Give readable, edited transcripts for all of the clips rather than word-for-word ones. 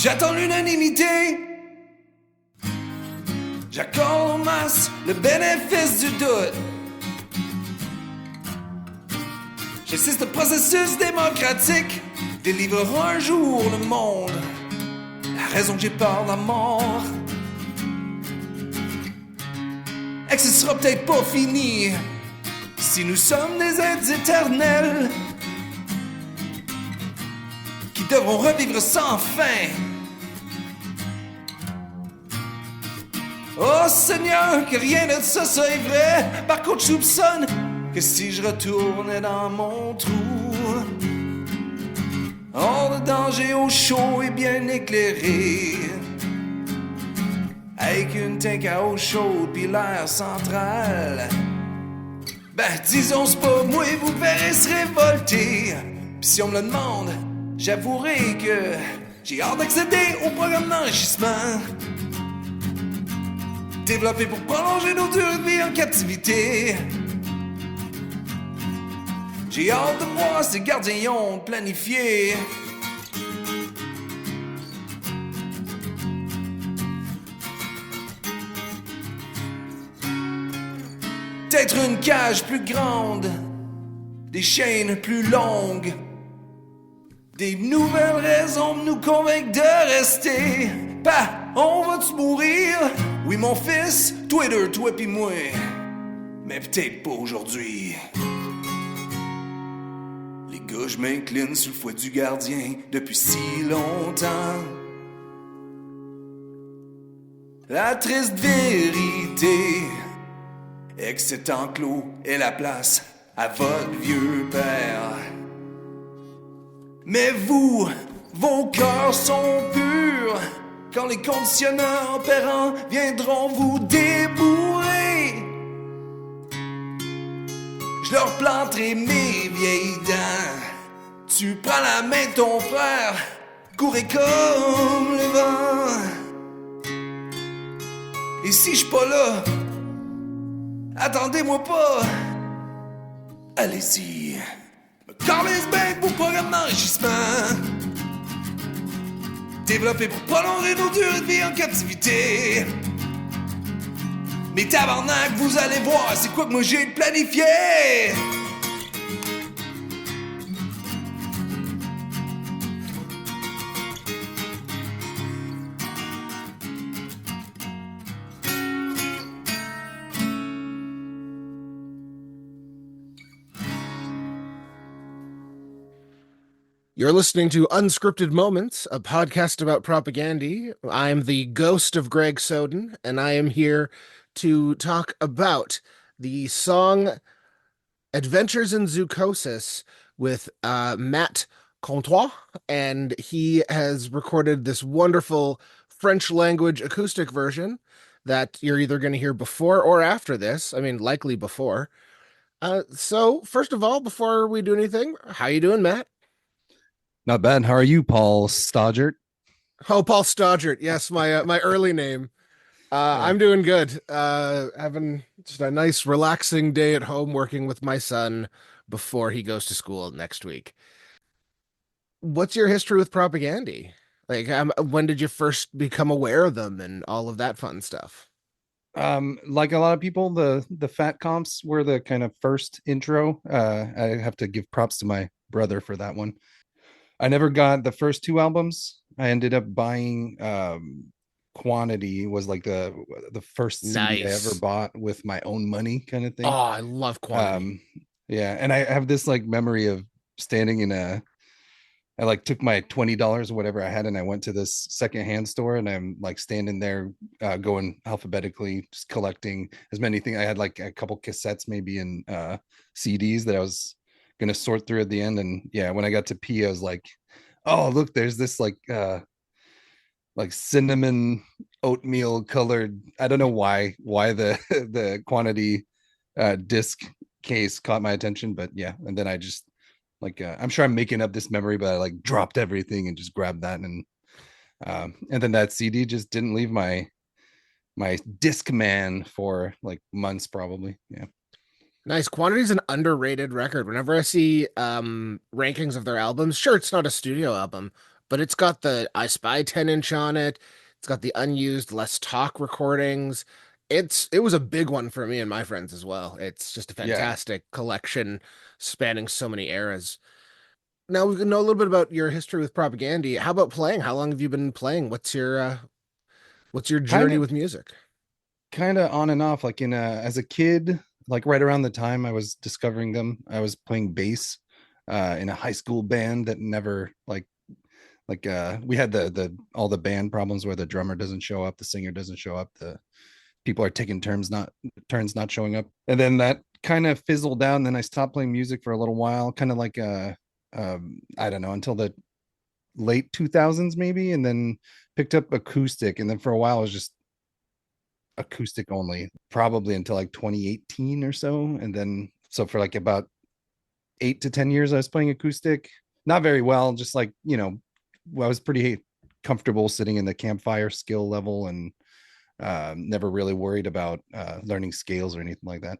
J'attends l'unanimité. J'accorde en masse le bénéfice du doute. Je sais ce processus démocratique délivrera un jour le monde. La raison que j'ai peur de la mort. Et que ce sera peut-être pas fini si nous sommes des êtres éternels qui devront revivre sans fin. Oh Seigneur, que rien de ça soit vrai. Par contre, je soupçonne que si je retournais dans mon trou, hors de danger, au chaud et bien éclairé, avec une tank à eau chaude pis l'air central, ben disons c'est pas moi, vous verrez se révolter. Pis si on me le demande, j'avouerai que j'ai hâte d'accéder au programme d'enrichissement développé pour prolonger nos durées de vie en captivité. J'ai hâte de voir ces gardiens planifiés. Peut-être une cage plus grande, des chaînes plus longues, des nouvelles raisons de nous convaincre de rester. Bah, on va-tu mourir? Oui mon fils, toi deux, toi pis moi. Mais peut-être pas aujourd'hui. Les gars, je m'incline sur le fouet du gardien depuis si longtemps. La triste vérité est que cet enclos est la place à votre vieux père. Mais vous, vos cœurs sont purs quand les conditionneurs opérants viendront vous débourrer. Je leur planterai mes vieilles dents. Tu prends la main de ton frère, courez comme le vent. Et si je suis pas là, attendez-moi pas. Allez-y, me calez bien pour programme d'enrichissement développé pour prolonger nos durées de vie en captivité. Mais tabarnak, vous allez voir, c'est quoi que moi j'ai planifié. You're listening to Unscripted Moments, a podcast about propaganda. I'm the ghost of Greg Soden, and I am here to talk about the song Adventures in Zoochosis with Mat Comtois, and he has recorded this wonderful French language acoustic version that you're either going to hear before or after this. I mean, likely before. So first of all, before we do anything, how you doing, Matt? Not bad. How are you, Paul Hodgert? Oh, Paul Hodgert. Yes, my early name. I'm doing good. Having just a nice, relaxing day at home working with my son before he goes to school next week. What's your history with propaganda? Like, when did you first become aware of them and all of that fun stuff? Like a lot of people, the fat comps were the kind of first intro. I have to give props to my brother for that one. I never got the first two albums. I ended up buying Quantity was like the first CD I ever bought with my own money kind of thing. Oh, I love Quantity. Yeah, and I have this like memory of standing in I like took my $20 or whatever I had and I went to this secondhand store and I'm like standing there going alphabetically, just collecting as many things. I had like a couple cassettes maybe and CDs that I was gonna sort through at the end. And yeah, when I got to P, I was like, oh look, there's this like cinnamon oatmeal colored, I don't know why the Quantity disc case caught my attention, but yeah. And then I just like I'm sure I'm making up this memory, but I like dropped everything and just grabbed that. And then that CD just didn't leave my disc man for like months probably. Yeah. Nice. Quantity is an underrated record. Whenever I see rankings of their albums, sure, it's not a studio album, but it's got the I Spy 10-inch on it. It's got the unused Less Talk recordings. It was a big one for me and my friends as well. It's just a Yeah. fantastic collection spanning so many eras. Now we know a little bit about your history with Propagandy. How about playing? How long have you been playing? What's your Kind journey of with music? kind of on and off, like in as a kid, like right around the time I was discovering them, I was playing bass in a high school band that never we had the all the band problems where the drummer doesn't show up, the singer doesn't show up, the people are taking turns not showing up. And then that kind of fizzled down. Then I stopped playing music for a little while, kind of like I don't know, until the late 2000s maybe, and then picked up acoustic, and then for a while it was just acoustic only, probably until like 2018 or so. And then so for like about 8 to 10 years I was playing acoustic, not very well, just like, I was pretty comfortable sitting in the campfire skill level, and never really worried about learning scales or anything like that,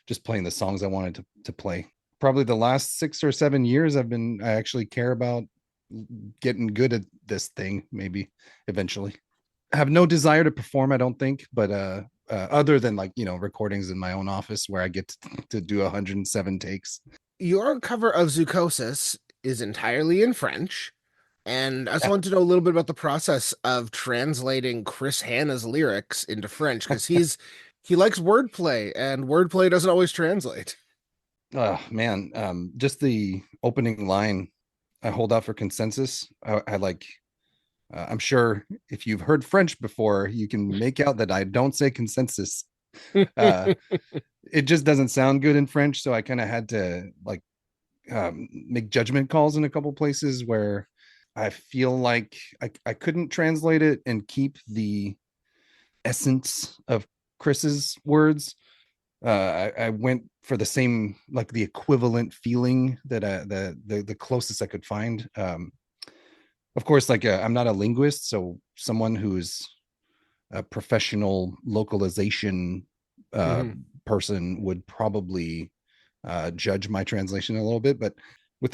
just playing the songs I wanted to play. Probably the last 6 or 7 years I actually care about getting good at this thing, maybe eventually. I have no desire to perform, I don't think, but other than like, recordings in my own office where I get to do 107 takes. Your cover of Zoochosis is entirely in French, and I just Yeah. wanted to know a little bit about the process of translating Chris Hanna's lyrics into French because he likes wordplay, and wordplay doesn't always translate. Oh man, just the opening line, I hold out for consensus. I like, I'm sure if you've heard French before, you can make out that I don't say consensus. Uh, it just doesn't sound good in French, so I kind of had to like make judgment calls in a couple places where I feel like I couldn't translate it and keep the essence of Chris's words. I went for the same, like the equivalent feeling that the closest I could find. Of course, like I'm not a linguist, so someone who's a professional localization uh, Mhm. person would probably judge my translation a little bit. But with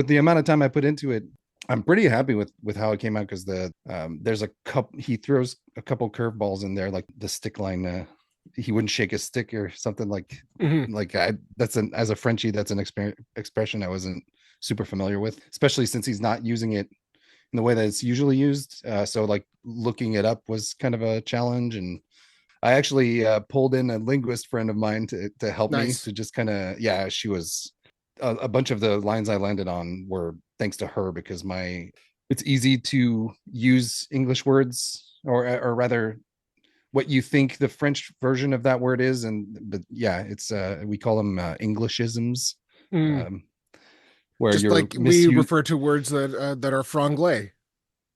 the amount of time I put into it, I'm pretty happy with how it came out, because there's a couple, he throws a couple curveballs in there, like the stick line. He wouldn't shake a stick or something Mhm. like I that's an as a Frenchie, that's an expression I wasn't super familiar with, especially since he's not using it in the way that it's usually used. So like looking it up was kind of a challenge, and I actually pulled in a linguist friend of mine to help me Nice. to just kind of, yeah, she was a bunch of the lines I landed on were thanks to her, because it's easy to use English words, or rather what you think the French version of that word is, and but yeah, it's we call them Englishisms, Mm. um, where Just you're like we misuse. refer to words that are franglais.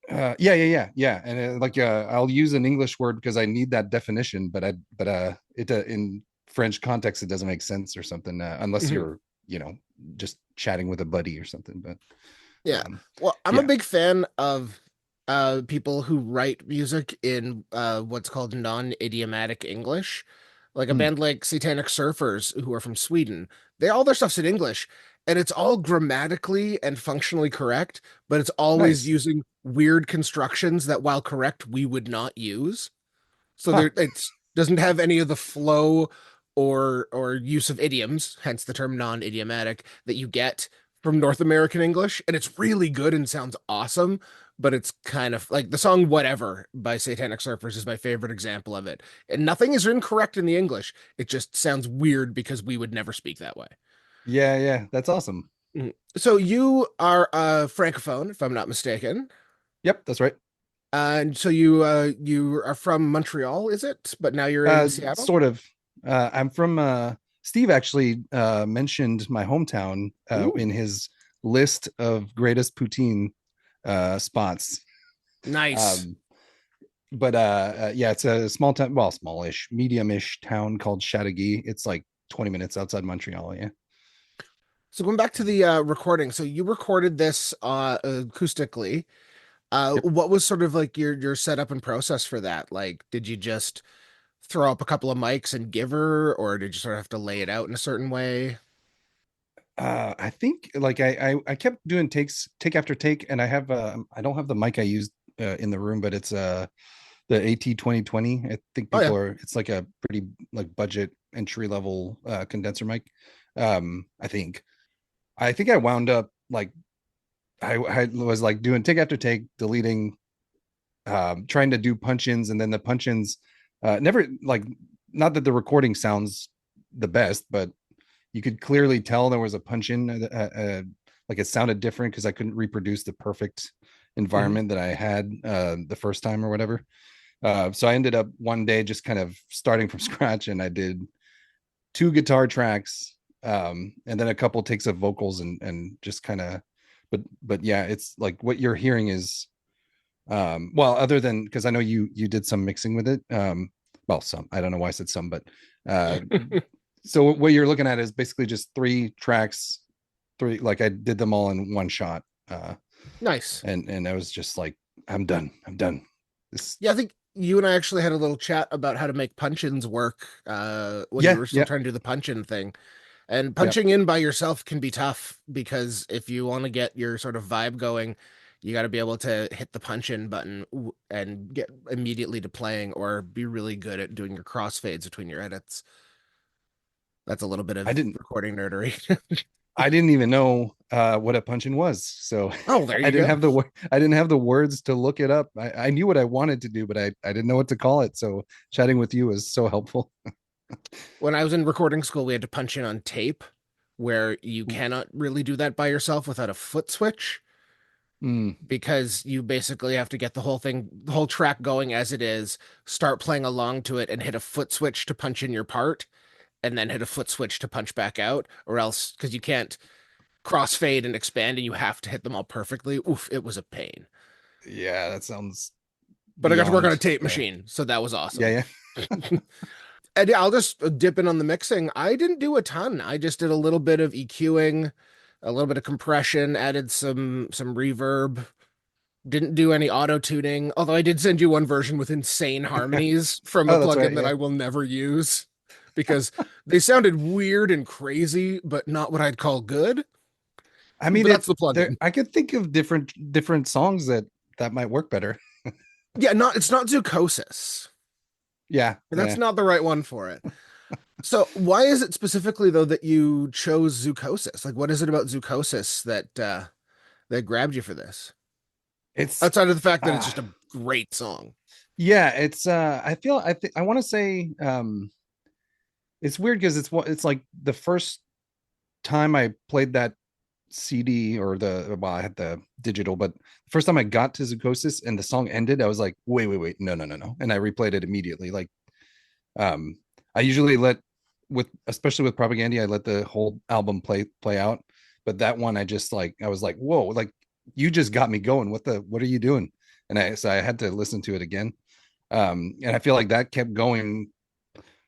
Yeah, and like I'll use an English word because I need that definition, but it in French context it doesn't make sense or something, unless Mhm. you're, just chatting with a buddy or something. But Yeah. um, Well, I'm a yeah. big fan of people who write music in what's called non-idiomatic English. Like a Mm, band like Satanic Surfers, who are from Sweden. All their stuff's in English, and it's all grammatically and functionally correct, but it's always nice. using weird constructions that, while correct, we would not use. So Huh. there it's doesn't have any of the flow or use of idioms, hence the term non-idiomatic, that you get from North American English. And it's really good and sounds awesome, but it's kind of like the song Whatever by Satanic Surfers is my favorite example of it. And nothing is incorrect in the English. It just sounds weird because we would never speak that way. Yeah, that's awesome. Mhm. So you are a francophone, if I'm not mistaken. Yep, that's right. And so you are from Montreal, is it? But now you're in Seattle? Sort of. I'm from Steve actually mentioned my hometown Ooh, in his list of greatest poutine spots. nice. Um, but yeah, it's a small town, well, smallish, medium-ish town called Chateauguay. It's like 20 minutes outside Montreal. Yeah. So going back to the recording, so you recorded this acoustically. Yep. What was sort of like your setup and process for that? Like, did you just throw up a couple of mics and give her, or did you sort of have to lay it out in a certain way? I think like I kept doing take after take, and I don't have the mic I used in the room, but it's the AT 2020. I think Oh yeah. it's like a pretty like budget entry level condenser mic. I think I wound up like I was like doing take after take, deleting, trying to do punch-ins, and then the punch-ins never like, not that the recording sounds the best, but you could clearly tell there was a punch in, like it sounded different because I couldn't reproduce the perfect Mhm. environment that I had the first time or whatever. So I ended up one day just kind of starting from scratch, and I did 2 guitar tracks, and then a couple takes of vocals, and just kind of, but yeah, it's like what you're hearing is, well, other than because I know you did some mixing with it, well, some, I don't know why I said some, but uh so what you're looking at is basically just 3 tracks, like I did them all in one shot, Nice. and I was just like, I'm done this. Yeah, I think you and I actually had a little chat about how to make punch-ins work when you Yeah, were still yeah, trying to do the punch-in thing. And yeah. punching in by yourself can be tough because if you want to get your sort of vibe going, you got to be able to hit the punch-in button and get immediately to playing, or be really good at doing your crossfades between your edits. That's a little bit i of didn't recording nerdery. I didn't even know what a punch-in was, so Oh, there I you didn't go. have I didn't have the words to look it up. I knew what I wanted to do, but I didn't know what to call it, so chatting with you was so helpful. When I was in recording school, we had to punch in on tape, where you cannot really do that by yourself without a foot switch, Mm, because you basically have to get the whole thing, the whole track going as it is, start playing along to it, and hit a foot switch to punch in your part, and then hit a foot switch to punch back out, or else, because you can't crossfade and expand, and you have to hit them all perfectly. Oof, it was a pain. yeah, that sounds But I got to work on a beyond tape machine, so that was yeah, awesome. yeah. And yeah, I'll just dip in on the mixing. I didn't do a ton. I just did a little bit of EQing, a little bit of compression, added some reverb. Didn't do any auto tuning, although I did send you one version with insane harmonies from a Oh, that's right. plugin that Yeah. I will never use because they sounded weird and crazy, but not what I'd call good. I mean, But that's it the there. plugin. I could think of different songs that might work better. Yeah, it's not Zoochosis. Yeah, That's yeah. not the right one for it. So why is it specifically though that you chose Zoochosis? Like what is it about Zoochosis that grabbed you for this? It's Outside of the fact that it's uh just a great song. yeah, it's I think I want to say it's weird because it's like the first time I played that CD, or well, I had the digital, but the first time I got to Zoochosis and the song ended, I was like, wait, no, no, no, no. And I replayed it immediately. Like, um, I usually especially with Propaganda, I let the whole album play out. But that one, I was like, whoa, like you just got me going. What are you doing? So I had to listen to it again. And I feel like that kept going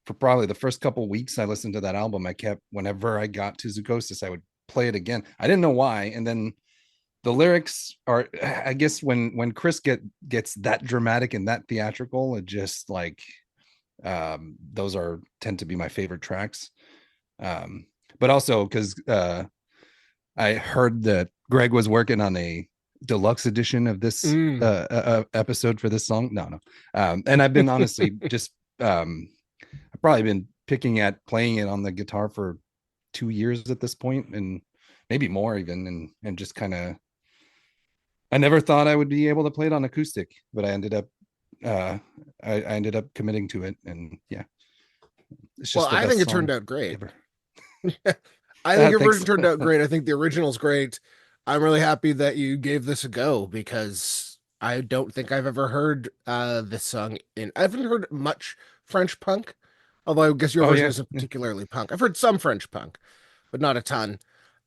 for probably the first couple of weeks I listened to that album. I kept, whenever I got to Zoochosis, I would play it again. I didn't know why. And then the lyrics are, I guess when Chris gets that dramatic and that theatrical, it just like, those tend to be my favorite tracks. But also because I heard that Greg was working on a deluxe edition of this Mm. episode for this song. No. And I've been honestly just I've probably been picking at playing it on the guitar for 2 years at this point, and maybe more even, and just kind of, I never thought I would be able to play it on acoustic, but I ended up I ended up committing to it, and yeah, it's Well, just the I think best it turned song out great. ever. I think your version Thanks. turned out great. I think the original's great. I'm really happy that you gave this a go because I don't think I've ever heard this song I haven't heard much French punk, although I guess your Oh version yeah, isn't yeah. particularly punk. I've heard some French punk, but not a ton.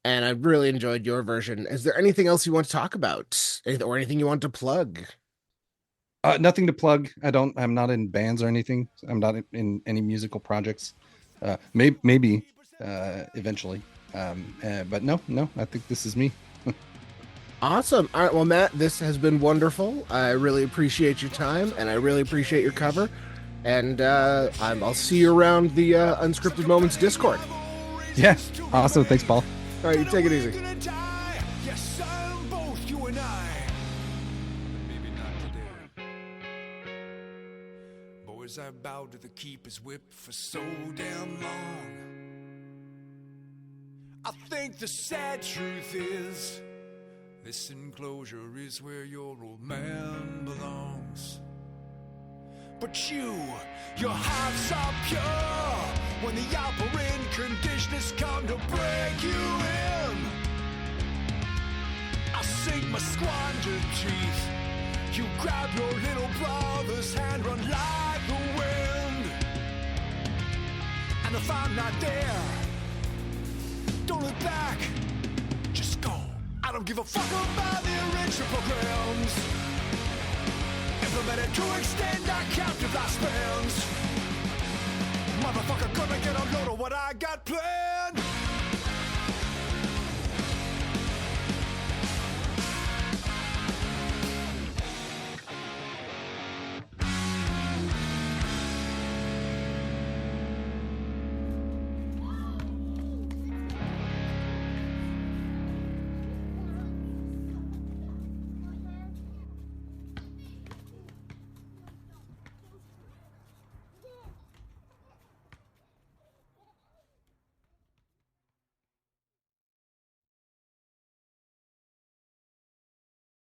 And I really enjoyed your version. Is there anything else you want to talk about? Or anything you want to plug? Nothing to plug. I'm not in bands or anything. I'm not in any musical projects. Maybe eventually. But no. I think this is me. Awesome. All right. Well, Matt, this has been wonderful. I really appreciate your time and I really appreciate your cover. And I'll see you around the Unscripted Moments Discord. Yeah. Awesome. Thanks, Paul. All right, you take it easy. Yes, I'm both you and I. But maybe not today. Boys, I bowed to the keeper's whip for so damn long. I think the sad truth is, this enclosure is where your old man belongs. But your hearts are pure when the operant conditioners come to break you in. I sink my squandered teeth. You grab your little brother's hand, run like the wind. And if I'm not there, don't look back, just go. I don't give a fuck about the enrichment programs implemented to extend our captive lifespans. Motherfucker, gonna get a load of what I got planned.